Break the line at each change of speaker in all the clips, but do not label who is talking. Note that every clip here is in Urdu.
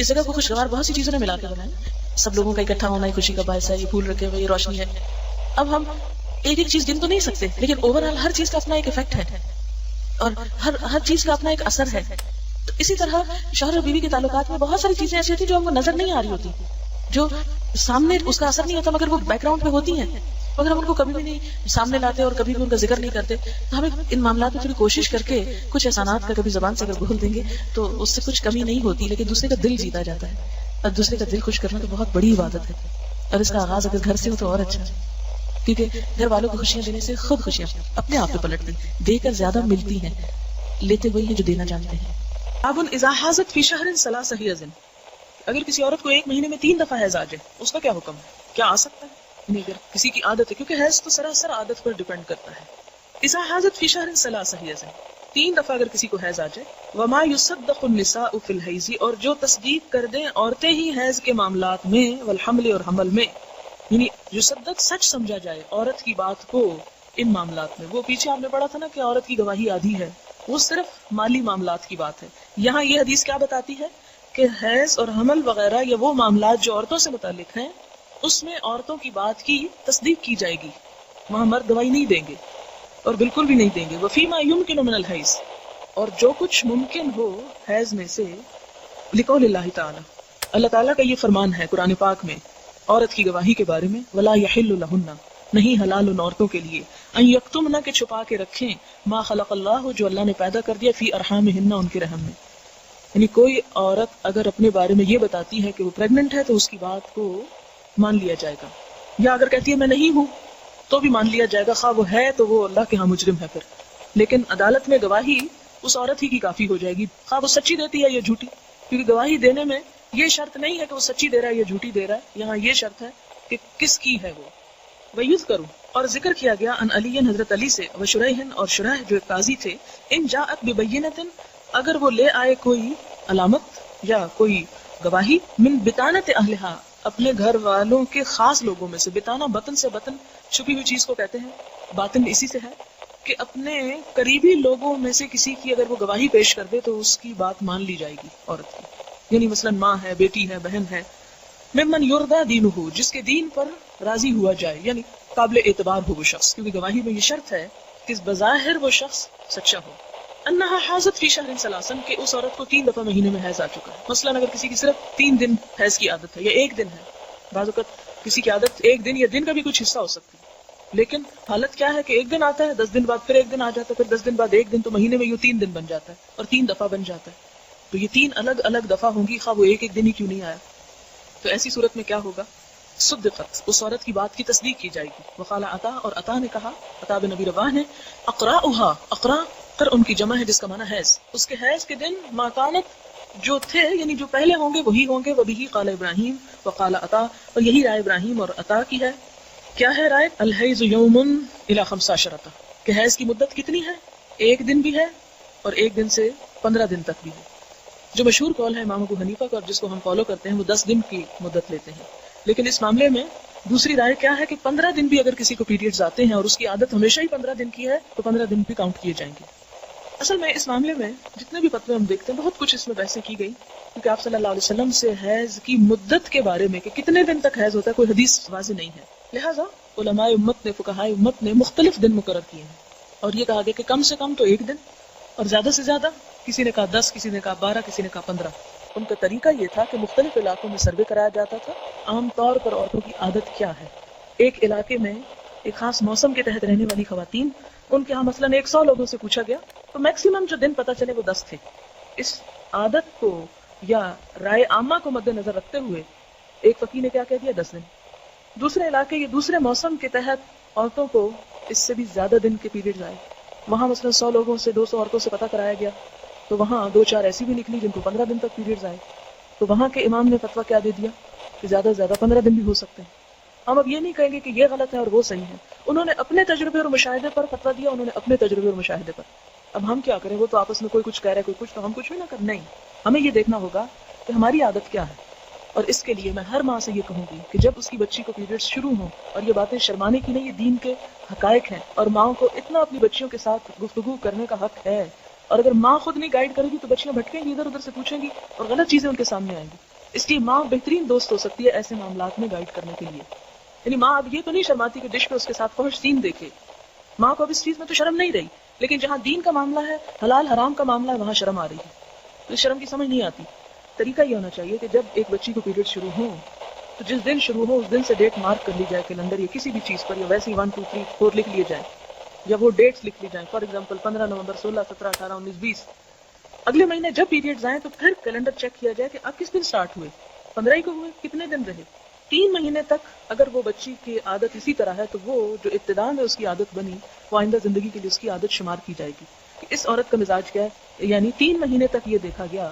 اس جگہ کو خوشگوار بہت سی چیزوں نے ملا کے بنایا. سب لوگوں کا اکٹھا ہونا ہی خوشی کا باعث ہے, یہ پھول رکھے ہوئے, یہ روشنی ہے. اب ہم ایک ایک چیز گن تو نہیں سکتے, لیکن اوور آل ہر چیز کا اپنا ایک افیکٹ ہے اور ہر چیز کا اپنا ایک اثر ہے. تو اسی طرح شوہر اور بیوی کے تعلقات میں بہت ساری چیزیں ایسی ہوتی ہیں جو ہم کو نظر نہیں آ رہی ہوتی, جو سامنے اس کا اثر نہیں ہوتا, مگر وہ بیک گراؤنڈ پہ ہوتی ہیں. اگر ہم ان کو کبھی بھی نہیں سامنے لاتے اور کبھی بھی ان کا ذکر نہیں کرتے, تو ہمیں ان معاملات میں تھوڑی کوشش کر کے کچھ احسانات کا کبھی زبان سے اگر بول دیں گے تو اس سے کچھ کمی نہیں ہوتی, لیکن دوسرے کا دل جیتا جاتا ہے. اور دوسرے کا دل خوش کرنا تو بہت بڑی عبادت ہے, اور اس کا آغاز اگر گھر سے ہو تو اور اچھا ہے, کیونکہ گھر والوں کو خوشیاں دینے سے خود خوشیاں اپنے آپ پہ پلٹتی, دے کر زیادہ ملتی ہیں, لیتے وہی ہیں جو دینا جانتے ہیں. اب اذا حاضت فی شہر ثلاث حیض, اگر کسی عورت کو ایک مہینے میں 3 دفعہ حیض آ جائے, اس کا کیا حکم ہے؟ کیا آ سکتا ہے؟ نہیں, اگر کسی کی عادت ہے, کیونکہ حیض تو سراسر عادت پر ڈیپینڈ کرتا ہے. اذا حاضت فی شہر ثلاث حیض, 3 دفعہ اگر کسی کو حیض آ جائے. وما یصدق النساء فی الحیض, اور جو تصدیق کر دیں عورتیں ہی حیض کے معاملات میں, والحمل, اور حمل میں, یعنی یصدق سچ سمجھا جائے عورت کی بات کو ان معاملات میں. وہ پیچھے آپ نے پڑھا تھا نا کہ عورت کی گواہی آدھی ہے, وہ صرف مالی معاملات کی بات ہے. یہاں یہ حدیث کیا بتاتی ہے کہ حیض اور حمل وغیرہ یا وہ معاملات جو عورتوں سے متعلق ہیں, اس میں عورتوں کی بات کی تصدیق کی جائے گی. وہاں مرد گواہی نہیں دیں گے, اور بالکل بھی نہیں دیں گے. وفیما یمکن من الحیض, اور جو کچھ ممکن ہو حیض میں سے, لقول اللہ تعالی, اللہ تعالیٰ کا یہ فرمان ہے قرآن پاک میں عورت کی گواہی کے بارے میں, ولا یحل لہن, نہیں حلال ان عورتوں کے لیے, ان یکتمن, کہ چھپا کے رکھیں, ما خلق اللہ, جو اللہ نے پیدا کر دیا, فی ارحامہن, ان کے رحم میں. یعنی کوئی عورت اگر اپنے بارے میں یہ بتاتی ہے کہ وہ پریگننٹ ہے تو اس کی بات کو مان لیا جائے گا, یا اگر کہتی ہے میں نہیں ہوں تو بھی مان لیا جائے گا, خواہ وہ ہے تو وہ اللہ کے ہاں مجرم ہے پھر. لیکن عدالت میں گواہی اس عورت ہی کی کافی ہو جائے گی, خواہ وہ سچی دیتی ہے یا جھوٹی, کیونکہ گواہی دینے میں یہ شرط نہیں ہے کہ وہ سچی دے رہا ہے یا جھوٹی دے رہا ہے, یہاں یہ شرط ہے کہ کس کی ہے وہ. وَيُذْكَرُ, اور ذکر کیا گیا, ان علی, حضرت علی سے, وشریح, اور شریح جو ایک قاضی تھے, ان جاءت ببینۃ, اگر وہ لے آئے کوئی علامت یا کوئی گواہی, من بطانۃ اہلہا, اپنے گھر والوں کے خاص لوگوں میں سے. بطانہ بطن سے, بطن چھپی ہوئی چیز کو کہتے ہیں, باطن اسی سے ہے کہ اپنے قریبی لوگوں میں سے کسی کی اگر وہ گواہی پیش کر دے تو اس کی بات مان لی جائے گی عورت کی. یعنی مثلا ماں ہے, بیٹی ہے, بہن ہے. ممن یرضی دینہ, جس کے دین پر راضی ہوا جائے, یعنی قابل اعتبار ہو وہ شخص, کیونکہ گواہی میں یہ شرط ہے کہ بظاہر وہ شخص سچا ہو. انہا حاضت فی شہر ثلاثا, کہ اس عورت کو 3 دفعہ مہینے میں حیض آ چکا ہے. مثلا اگر کسی کی صرف 3 دن حیض کی عادت ہے یا 1 دن ہے, بعض اوقات کسی کی عادت 1 دن یا دن کا بھی کچھ حصہ ہو سکتی ہے, لیکن حالت کیا ہے کہ 1 دن آتا ہے, 10 دن بعد پھر 1 دن آ جاتا ہے, پھر 10 دن بعد 1 دن, تو مہینے میں یہ 3 دن بن جاتا ہے, اور 3 دفعہ بن جاتا ہے. تو یہ 3 الگ الگ دفعہ ہوں گی, خواہ وہ ایک دن ہی کیوں نہیں آیا. تو ایسی صورت میں کیا ہوگا؟ صدقت, اس عورت کی بات کی تصدیق کی جائے گی. وقال عطا, اور عطا نے کہا, عطا بن نبی رواح نے, اقراؤھا, اقرا قر ان کی جمع ہے جس کا معنی حیض, اس کے حیض کے دن ما کانت, جو تھے یعنی جو پہلے ہوں گے وہی ہوں گے. وبہ قال ابراہیم وقال عطا, اور یہی رائے ابراہیم اور عطا کی ہے. کیا ہے رائے؟ الحیض یوم الی 15, کہ حیض کی مدت کتنی ہے؟ 1 دن بھی ہے اور 1 دن سے 15 دن تک بھی ہے. جو مشہور قول ہے امام ابو حنیفہ کا اور جس کو ہم فالو کرتے ہیں, وہ 10 دن کی مدت لیتے ہیں. لیکن اس معاملے میں دوسری رائے کیا ہے کہ 15 دن بھی اگر کسی کو پیریڈز آتے ہیں اور اس کی عادت ہمیشہ ہی 15 دن کی ہے تو 15 دن بھی کاؤنٹ کیے جائیں گے. اصل میں اس معاملے میں جتنے بھی فتوے ہم دیکھتے ہیں, بہت کچھ اس میں بحثیں کی گئی, کیونکہ آپ صلی اللہ علیہ وسلم سے حیض کی مدت کے بارے میں کہ کتنے دن تک حیض ہوتا ہے کوئی حدیث واضح نہیں ہے. لہٰذا علماء امت نے, فقہائے امت نے مختلف دن مقرر کیے ہیں, اور یہ کہا گیا کہ کم سے کم تو 1 دن, اور زیادہ سے زیادہ کسی نے کہا 10, کسی نے کہا 12, کسی نے کہا 15. ان کا طریقہ یہ تھا کہ مختلف علاقوں میں سروے کرایا جاتا تھا, عام طور پر عورتوں کی عادت کیا ہے. ایک علاقے میں ایک خاص موسم کے تحت رہنے والی خواتین, ان کے ہاں مثلا 100 لوگوں سے پوچھا گیا تو میکسیمم جو دن پتہ چلے وہ 10 تھے. اس عادت کو یا رائے عامہ کو مد نظر رکھتے ہوئے ایک فقیہ نے کیا کہہ دیا, 10 دن. دوسرے علاقے یا دوسرے موسم کے تحت عورتوں کو اس سے بھی زیادہ دن کے پیریڈز آئے. وہاں مثلا 100 لوگوں سے 200 عورتوں سے پتہ کرایا گیا تو وہاں 2-4 ایسی بھی نکلی جن کو 15 دن تک پیریڈز آئے. تو وہاں کے امام نے فتویٰ کیا دے دیا کہ زیادہ سے زیادہ 15 دن بھی ہو سکتے ہیں. ہم اب یہ نہیں کہیں گے کہ یہ غلط ہے اور وہ صحیح ہے, انہوں نے اپنے تجربے اور مشاہدے پر فتویٰ دیا, انہوں نے اپنے تجربے اور مشاہدے پر. اب ہم کیا کریں, وہ تو آپس میں کوئی کچھ کہہ رہا ہے کوئی کچھ, تو ہم کچھ بھی نہ کریں. نہیں, ہمیں یہ دیکھنا ہوگا کہ ہماری عادت کیا ہے. اور اس کے لیے میں ہر ماں سے یہ کہوں گی کہ جب اس کی بچی کو پیریڈز شروع ہوں, اور یہ باتیں شرمانے کی نہیں, یہ دین کے حقائق ہیں, اور ماؤں کو اتنا اپنی بچیوں کے ساتھ گفتگو کرنے کا حق ہے. اور اگر ماں خود نہیں گائیڈ کرے گی تو بچیاں بھٹکیں گی, ادھر ادھر سے پوچھیں گی اور غلط چیزیں ان کے سامنے آئیں گی. اس لیے ماں بہترین دوست ہو سکتی ہے ایسے معاملات میں گائیڈ کرنے کے لیے. یعنی ماں اب یہ تو نہیں شرماتی کہ ڈش پہ اس کے ساتھ فحش سین دیکھے. ماں کو اب اس چیز میں تو شرم نہیں رہی، لیکن جہاں دین کا معاملہ ہے، حلال حرام کا معاملہ ہے، وہاں شرم آ رہی ہے. تو اس شرم کی سمجھ نہیں آتی. طریقہ یہ ہونا چاہیے کہ جب ایک بچی کو پیریڈ شروع ہوں تو جس دن شروع ہو اس دن سے ڈیٹ مارک کر لی جائے کیلنڈر یا کسی بھی چیز پر، یا ویسے ہی 1 2 3 4 لکھ لیے جائیں، یا وہ ڈیٹس لکھ لی جائیں. فار ایگزامپل 15 نومبر 16 17 18 19 20. اگلے مہینے جب پیریڈز آئیں تو پھر کیلنڈر چیک کیا جائے کہ اب کس دن سٹارٹ ہوئے، 15 ہی کو ہوئے، کتنے دن رہے. 3 مہینے تک اگر وہ بچی کی عادت اسی طرح ہے تو وہ جو ابتدا میں اس کی عادت بنی وہ آئندہ زندگی کے لیے اس کی عادت شمار کی جائے گی کہ اس عورت کا مزاج کیا ہے. یعنی 3 مہینے تک یہ دیکھا گیا.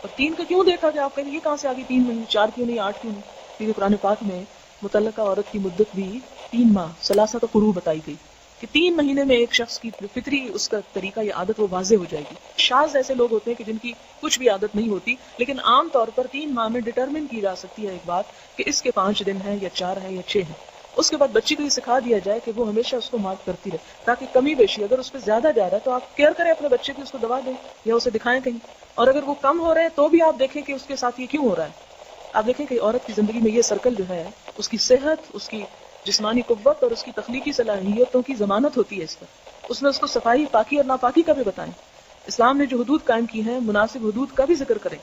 اور 3 کا کیوں دیکھا گیا؟ آپ کہیں یہ کہاں سے آگئی 3 مہینے، 4 کیوں نہیں، 8 کیوں نہیں؟ کیونکہ قرآن پاک میں متعلقہ عورت کی مدت بھی 3 ماہ ثلاثۃ قروء بتائی گئی کہ 3 مہینے میں ایک شخص کی فطری اس کا طریقہ یا عادت وہ واضح ہو جائے گی. شاذ ایسے لوگ ہوتے ہیں کہ جن کی کچھ بھی عادت نہیں ہوتی، لیکن عام طور پر 3 ماہ میں ڈٹرمن کی جا سکتی ہے ایک بات کہ اس کے 5 دن ہیں یا 4 ہیں یا 6 ہیں. اس کے بعد بچی کو یہ سکھا دیا جائے کہ وہ ہمیشہ اس کو مارک کرتی رہے تاکہ کمی بیشی اگر اس پہ زیادہ جا رہا ہے تو آپ کیئر کریں اپنے بچے کی، اس کو دوا دیں یا اسے دکھائیں کہیں. اور اگر وہ کم ہو رہے ہیں تو بھی آپ دیکھیں کہ اس کے ساتھ یہ کیوں ہو رہا ہے. آپ دیکھیں کہ عورت کی زندگی میں یہ سرکل جو ہے اس کی صحت، اس کی جسمانی قوت اور اس کی تخلیقی صلاحیتوں کی ضمانت ہوتی ہے اس پر. اس میں اس کو صفائی، پاکی اور ناپاکی کا بھی بتائیں. اسلام نے جو حدود قائم کی ہیں مناسب حدود کا بھی ذکر کریں.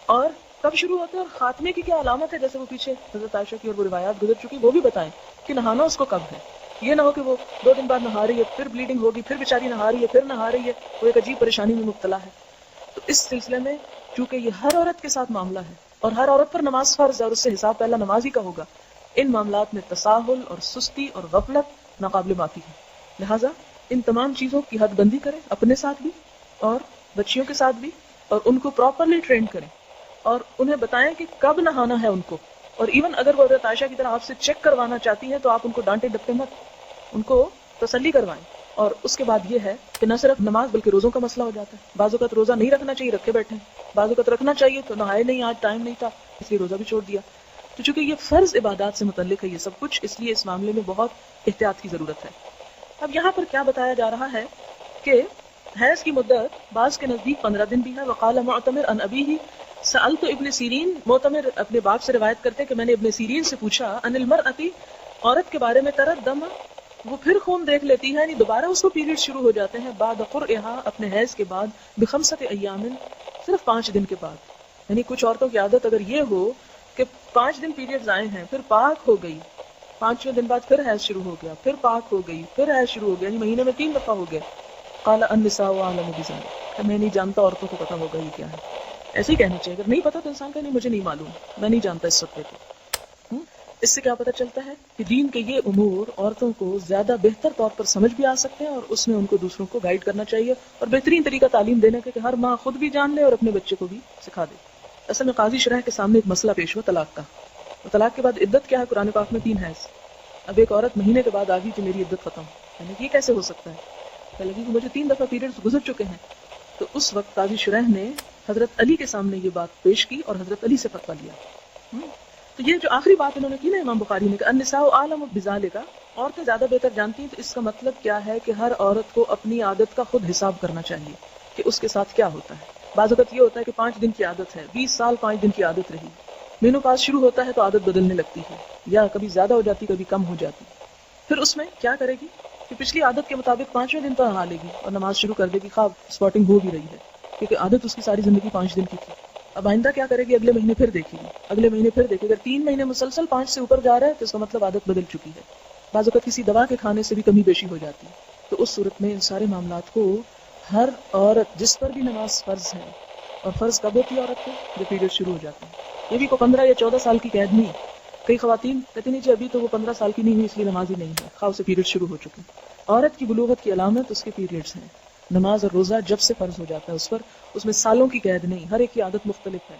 اور کب شروع ہوتے ہیں اور خاتمے کی کیا علامت ہے، جیسے وہ پیچھے حضرت عائشہ کی اور وہ روایات گزر چکی وہ بھی بتائیں کہ نہانا اس کو کب ہے. یہ نہ ہو کہ وہ 2 دن بعد نہا رہی ہے، پھر بلیڈنگ ہوگی، پھر بیچاری نہا رہی ہے، پھر نہا رہی ہے، وہ ایک عجیب پریشانی میں مبتلا ہے. تو اس سلسلے میں چونکہ یہ ہر عورت کے ساتھ معاملہ ہے اور ہر عورت پر نماز فرض ہے اور اس سے حساب پہلا نماز ہی کا ہوگا، ان معاملات میں تساہل اور سستی اور غفلت ناقابل معافی ہے. لہٰذا ان تمام چیزوں کی حد بندی کریں، اپنے ساتھ بھی اور بچیوں کے ساتھ بھی، اور ان کو پراپرلی ٹرین کریں اور انہیں بتائیں کہ کب نہانا ہے ان کو. اور ایون اگر وہ حضرت عائشہ کی طرح آپ سے چیک کروانا چاہتی ہیں تو آپ ان کو ڈانٹے ڈپٹے مت، ان کو تسلی کروائیں. اور اس کے بعد یہ ہے کہ نہ صرف نماز بلکہ روزوں کا مسئلہ ہو جاتا ہے. بعض اوقات روزہ نہیں رکھنا چاہیے، رکھے بیٹھے ہیں. بعض اوقات رکھنا چاہیے تو نہائے نہیں، آج ٹائم نہیں تھا اس لیے روزہ بھی چھوڑ دیا. تو چونکہ یہ فرض عبادات سے متعلق ہے یہ سب کچھ، اس لیے اس معاملے میں بہت احتیاط کی ضرورت ہے. اب یہاں پر کیا بتایا جا رہا ہے کہ حیض کی مدت بعض کے نزدیک 15 دن بھی ہے. وقال معتمر عن ابیہ سألت ابن سیرین، معتمر اپنے باپ سے روایت کرتے کہ میں نے ابن سیرین سے پوچھا عن المرأة، عورت کے بارے میں، تردم، وہ پھر خون دیکھ لیتی ہے، یعنی دوبارہ اس کو پیریڈ شروع ہو جاتے ہیں، بعد قرئها، اپنے حیض کے بعد، بخمسۃ ایام، صرف 5 دن کے بعد. یعنی کچھ عورتوں کی عادت اگر یہ ہو کہ 5 دن پیریڈز آئے ہیں پھر پاک ہو گئی، 5ویں دن بعد پھر حیض شروع ہو گیا، پھر پاک ہو گئی، پھر حیض شروع ہو گیا، یعنی مہینے میں 3 دفعہ ہو گیا. قال النساء اعلم بذلک، میں نہیں جانتا، عورتوں کو پتہ ہوگا یہ کیا ہے. ایسے ہی کہنا چاہیے، اگر نہیں پتا تو انسان کہ نہیں مجھے نہیں معلوم، میں نہیں جانتا اس وقت کو. اس سے کیا پتہ چلتا ہے کہ دین کے یہ امور عورتوں کو زیادہ بہتر طور پر سمجھ بھی آ سکتے ہیں اور اس میں ان کو دوسروں کو گائیڈ کرنا چاہیے اور بہترین طریقہ تعلیم دینے کا کہ ہر ماں خود بھی جان لے اور اپنے بچے کو بھی سکھا دے. اصل میں قاضی شرح کے سامنے ایک مسئلہ پیش ہوا طلاق کا. طلاق کے بعد عدت کیا ہے؟ قرآن پاک میں 3 حیض. اب ایک عورت مہینے کے بعد آ گئی کہ میری عدت ختم، یعنی یہ کیسے ہو سکتا ہے؟ کہ لگی کہ مجھے 3 دفعہ پیریڈز گزر چکے ہیں. تو اس وقت قاضی شرح نے حضرت علی کے سامنے یہ بات پیش کی اور حضرت علی سے فتویٰ لیا. تو یہ جو آخری بات انہوں نے کی نا امام بخاری نے کہ النساء اعلم بذلک، عورتیں زیادہ بہتر جانتی ہیں، تو اس کا مطلب کیا ہے کہ ہر عورت کو اپنی عادت کا خود حساب کرنا چاہیے کہ اس کے ساتھ کیا ہوتا ہے. بعض اوقات یہ ہوتا ہے کہ 5 دن کی عادت ہے، 20 سال 5 دن کی عادت رہی، مینوپاز شروع ہوتا ہے تو عادت بدلنے لگتی ہے، یا کبھی زیادہ ہو جاتی کبھی کم ہو جاتی. پھر اس میں کیا کرے گی کہ پچھلی عادت کے مطابق 5ویں دن پر نہا لے گی اور نماز شروع کر دے گی، خواب اسپاٹنگ ہو بھی رہی ہے کیونکہ عادت اس کی ساری زندگی 5 دن کی تھی. اب آئندہ کیا کرے گی؟ اگلے مہینے پھر دیکھے گی، اگلے مہینے پھر دیکھے گی. اگر 3 مہینے مسلسل 5 سے اوپر جا رہا ہے تو اس کا مطلب عادت بدل چکی ہے. بعض اوقات کسی دوا کے کھانے سے بھی کمی بیشی ہو جاتی ہے. تو اس صورت میں ان سارے معاملات کو ہر عورت جس پر بھی نماز فرض ہے، اور فرض کب ہوتی ہے عورت کو؟ جب پیریڈ شروع ہو جاتے ہیں. یہ بھی کوئی 15 یا 14 سال کی قید نہیں. کئی خواتین کہتی نہیں جی ابھی تو وہ 15 سال کی نہیں ہوئی اس لیے نماز ہی نہیں ہے، خواہ سے پیریڈ شروع ہو چکے. عورت کی بلوغت کی علامت اس کے پیریڈز ہیں. نماز اور روزہ جب سے فرض ہو جاتا ہے اس پر، اس میں سالوں کی قید نہیں، ہر ایک کی عادت مختلف ہے.